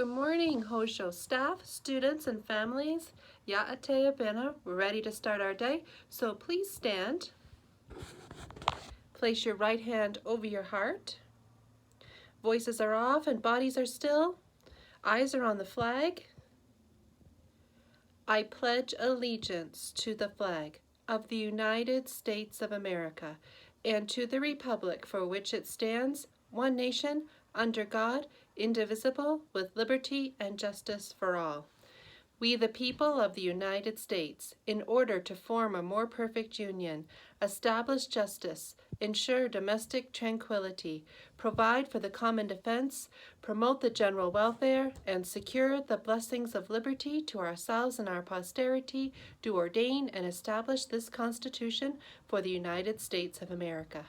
Good morning, Hosho staff, students, and families. Ya'atea Bena, we're ready to start our day, so please stand. Place your right hand over your heart. Voices are off and bodies are still. Eyes are on the flag. I pledge allegiance to the flag of the United States of America and to the republic for which it stands, one nation, under God, indivisible, with liberty and justice for all. We, the people of the United States, in order to form a more perfect union, establish justice, ensure domestic tranquility, provide for the common defense, promote the general welfare, and secure the blessings of liberty to ourselves and our posterity, do ordain and establish this Constitution for the United States of America.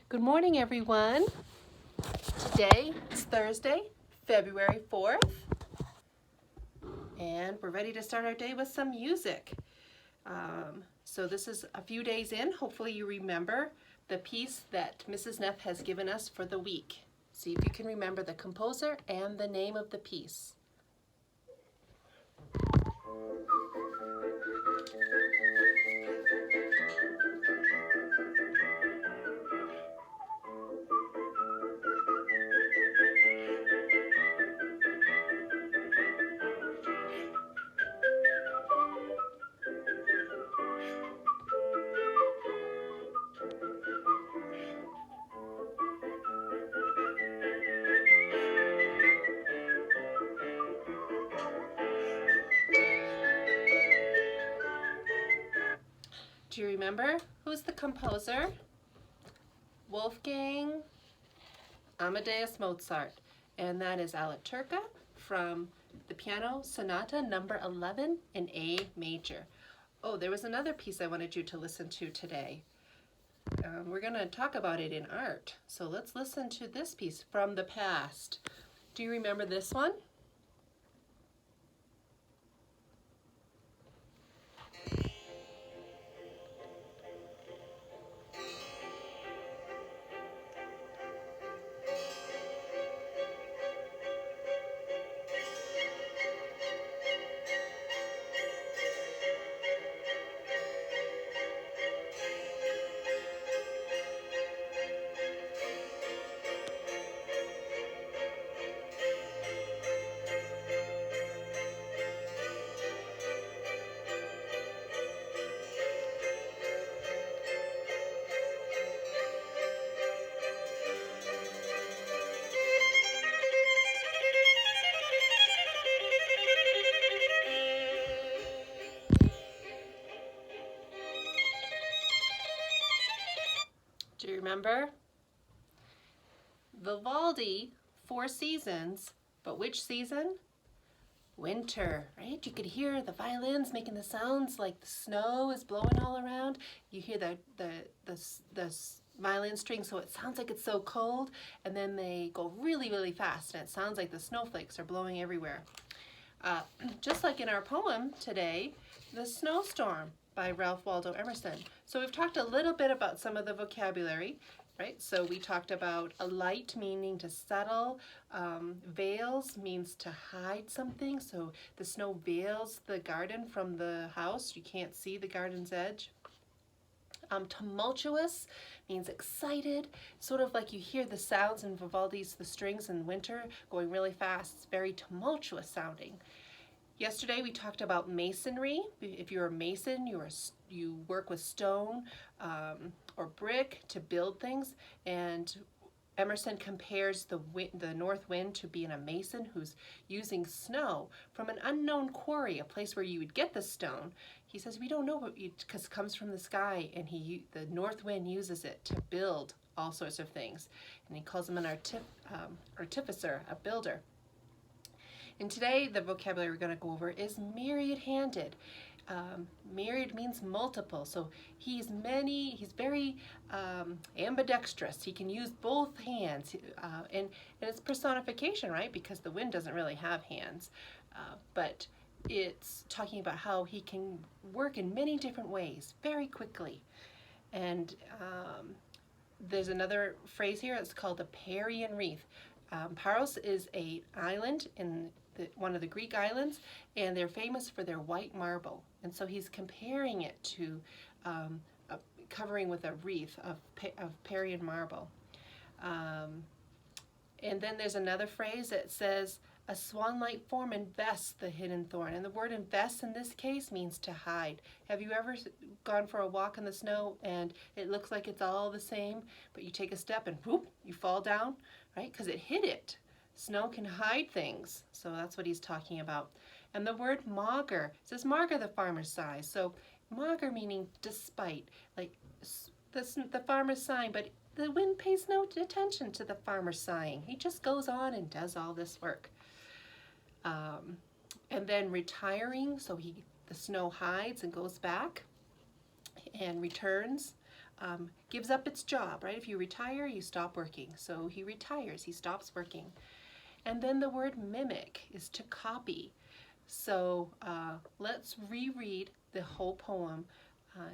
Good morning, everyone. Today is Thursday, February 4th. And we're ready to start our day with some music. So this is a few days in. Hopefully you remember the piece that Mrs. Neff has given us for the week. See if you can remember the composer and the name of the piece. Do you remember who's the composer? Wolfgang Amadeus Mozart, and that is Turka from the Piano Sonata number 11 in A major. Oh, there was another piece I wanted you to listen to today. We're going to talk about it in art, so let's listen to this piece from the past. Do you remember this one? Do you remember? Vivaldi, 4 seasons, but which season? Winter, right? You could hear the violins making the sounds like the snow is blowing all around. You hear the violin string, so it sounds like it's so cold, and then they go really, really fast, and it sounds like the snowflakes are blowing everywhere. Just like in our poem today, The Snowstorm by Waldo Emerson. So we've talked a little bit about some of the vocabulary, right? So we talked about alight meaning to settle, veils means to hide something. So the snow veils the garden from the house. You can't see the garden's edge. Tumultuous means excited, sort of like you hear the sounds in Vivaldi's The Strings in Winter going really fast. It's very tumultuous sounding. Yesterday we talked about masonry. If you're a mason, you work with stone or brick to build things, and Emerson compares the north wind to being a mason who's using snow from an unknown quarry, a place where you would get the stone. He says we don't know because it comes from the sky, and the north wind uses it to build all sorts of things, and he calls him an artificer, a builder. And today, the vocabulary we're going to go over is myriad-handed. Myriad means multiple, so he's very ambidextrous. He can use both hands, and it's personification, right? Because the wind doesn't really have hands, but it's talking about how he can work in many different ways very quickly. And there's another phrase here. It's called a Parian wreath. Paros is an island in one of the Greek islands, and they're famous for their white marble. And so he's comparing it to a covering with a wreath of Parian marble. And then there's another phrase that says, a swan-like form invests the hidden thorn. And the word invest in this case means to hide. Have you ever gone for a walk in the snow and it looks like it's all the same, but you take a step and whoop, you fall down, right? Because it hid it. Snow can hide things. So that's what he's talking about. And the word maugre, it says maugre the farmer's sighs. So maugre meaning despite, like the farmer's sighing, but the wind pays no attention to the farmer sighing. He just goes on and does all this work. And then retiring, so the snow hides and goes back and returns, gives up its job, right? If you retire, you stop working. So he retires, he stops working. And then the word mimic is to copy. So let's reread the whole poem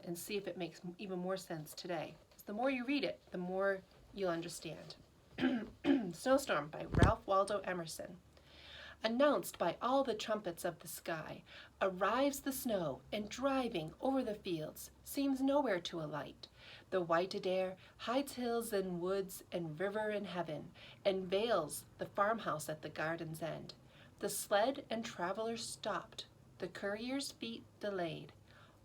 and see if it makes even more sense today. The more you read it, the more you'll understand. Snowstorm by Ralph Waldo Emerson. Announced by all the trumpets of the sky, arrives the snow, and driving over the fields, seems nowhere to alight. The whited air hides hills and woods and river and heaven, and veils the farmhouse at the garden's end. The sled and travelers stopped, the courier's feet delayed.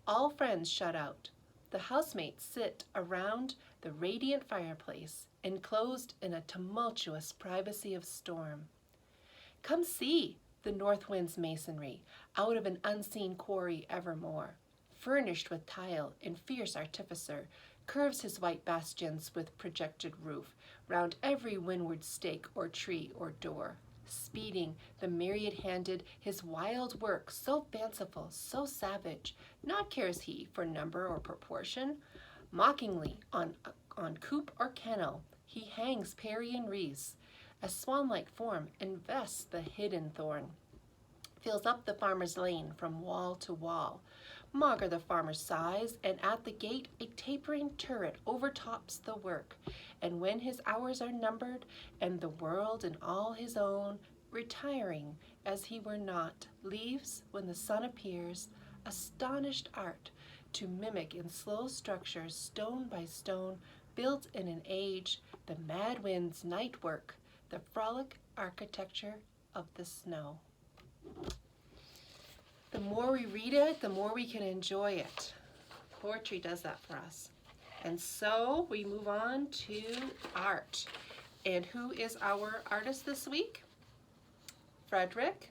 All friends shut out. The housemates sit around the radiant fireplace, enclosed in a tumultuous privacy of storm. Come see the north wind's masonry, out of an unseen quarry evermore. Furnished with tile and fierce artificer, curves his white bastions with projected roof, round every windward stake or tree or door. Speeding the myriad-handed, his wild work, so fanciful, so savage, not cares he for number or proportion. Mockingly, on coop or kennel, he hangs Parian wreaths. A swan-like form invests the hidden thorn, fills up the farmer's lane from wall to wall. Maugre the farmer sighs, and at the gate a tapering turret overtops the work. And when his hours are numbered, and the world and all his own, retiring as he were not, leaves, when the sun appears, astonished art, to mimic in slow structures, stone by stone, built in an age, the mad wind's night work, the frolic architecture of the snow. The more we read it, the more we can enjoy it. Poetry does that for us. And so we move on to art. And who is our artist this week? Frederick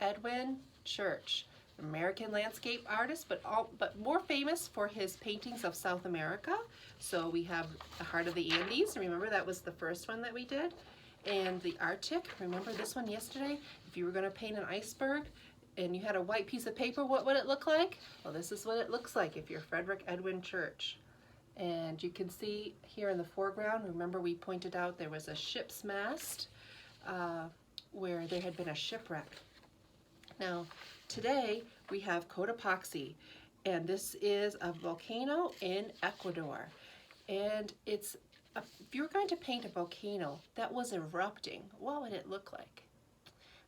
Edwin Church, American landscape artist, but more famous for his paintings of South America. So we have the Heart of the Andes. Remember, that was the first one that we did. And the Arctic. Remember this one yesterday? If you were going to paint an iceberg and you had a white piece of paper, what would it look like? Well, this is what it looks like if you're Frederick Edwin Church. And you can see here in the foreground, remember we pointed out there was a ship's mast where there had been a shipwreck. Now, today we have Cotopaxi, and this is a volcano in Ecuador. And it's if you were going to paint a volcano that was erupting, what would it look like?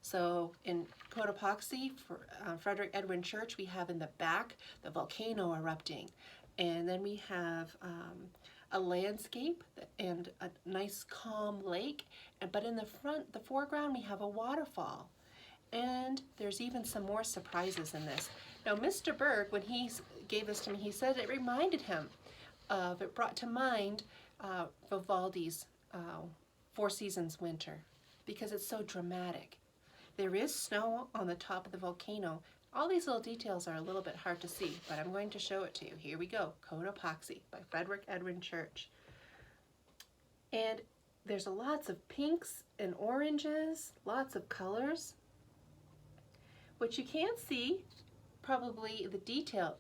So in Cotopaxi, for Frederick Edwin Church, we have in the back the volcano erupting. And then we have a landscape and a nice calm lake. But in the foreground, we have a waterfall. And there's even some more surprises in this. Now, Mr. Berg, when he gave this to me, he said it reminded him of, it brought to mind Vivaldi's Four Seasons Winter, because it's so dramatic. There is snow on the top of the volcano. All these little details are a little bit hard to see, but I'm going to show it to you. Here we go, Cotopaxi by Frederick Edwin Church. And there's lots of pinks and oranges, lots of colors. What you can't see, probably the detail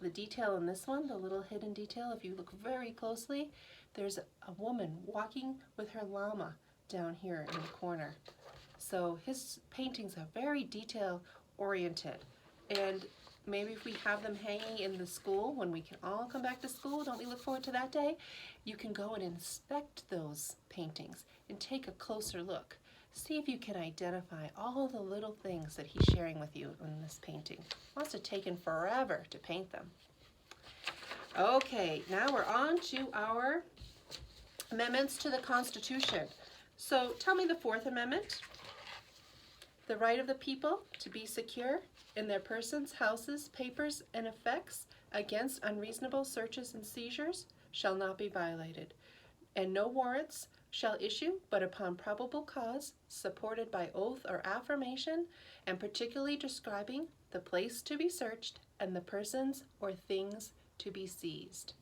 in this one, the little hidden detail, if you look very closely, there's a woman walking with her llama down here in the corner. So his paintings are very detail oriented. And maybe if we have them hanging in the school, when we can all come back to school, don't we look forward to that day? You can go and inspect those paintings and take a closer look. See if you can identify all the little things that he's sharing with you in this painting. Must have taken forever to paint them. Okay, now we're on to our amendments to the Constitution. So tell me the Fourth Amendment. The right of the people to be secure in their persons, houses, papers, and effects against unreasonable searches and seizures shall not be violated, and no warrants shall issue but upon probable cause, supported by oath or affirmation, and particularly describing the place to be searched and the persons or things to be seized.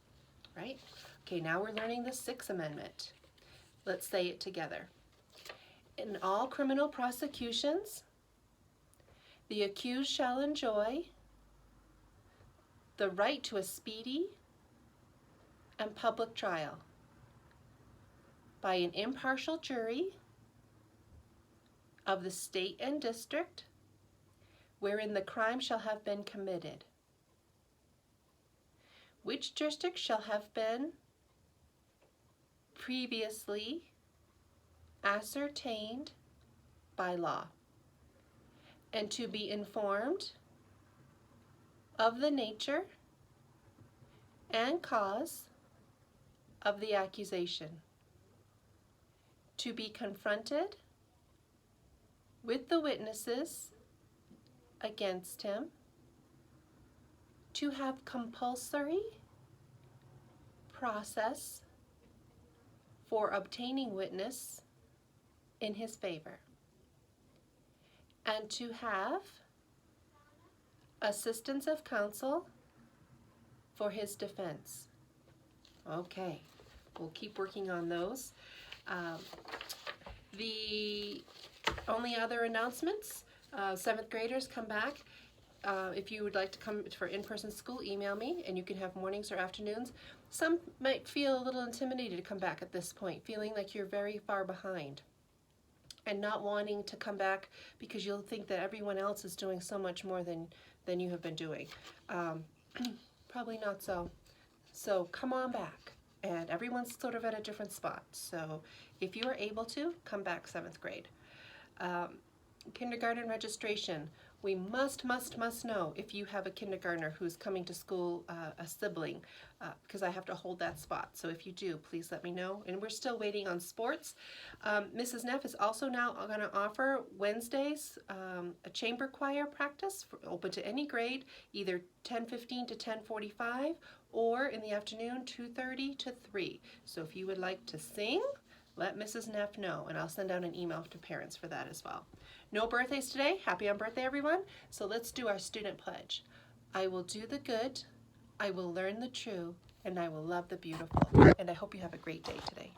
Right? Okay, now we're learning the Sixth Amendment. Let's say it together. In all criminal prosecutions, the accused shall enjoy the right to a speedy and public trial by an impartial jury of the state and district wherein the crime shall have been committed, which district shall have been previously ascertained by law, and to be informed of the nature and cause of the accusation, to be confronted with the witnesses against him, to have compulsory process for obtaining witness in his favor, and to have assistance of counsel for his defense. Okay, we'll keep working on those. The only other announcements, 7th graders come back. If you would like to come for in-person school, email me, and you can have mornings or afternoons. Some might feel a little intimidated to come back at this point, feeling like you're very far behind and not wanting to come back because you'll think that everyone else is doing so much more than you have been doing. Probably not so. So come on back. And everyone's sort of at a different spot. So if you are able to, come back 7th grade. Kindergarten registration. We must know if you have a kindergartner who's coming to school, a sibling, because I have to hold that spot. So if you do, please let me know. And we're still waiting on sports. Mrs. Neff is also now going to offer Wednesdays a chamber choir practice open to any grade, either 10:15 to 10:45 or in the afternoon 2:30 to 3. So if you would like to sing, let Mrs. Neff know, and I'll send out an email to parents for that as well. No birthdays today. Happy on birthday, everyone. So let's do our student pledge. I will do the good, I will learn the true, and I will love the beautiful. And I hope you have a great day today.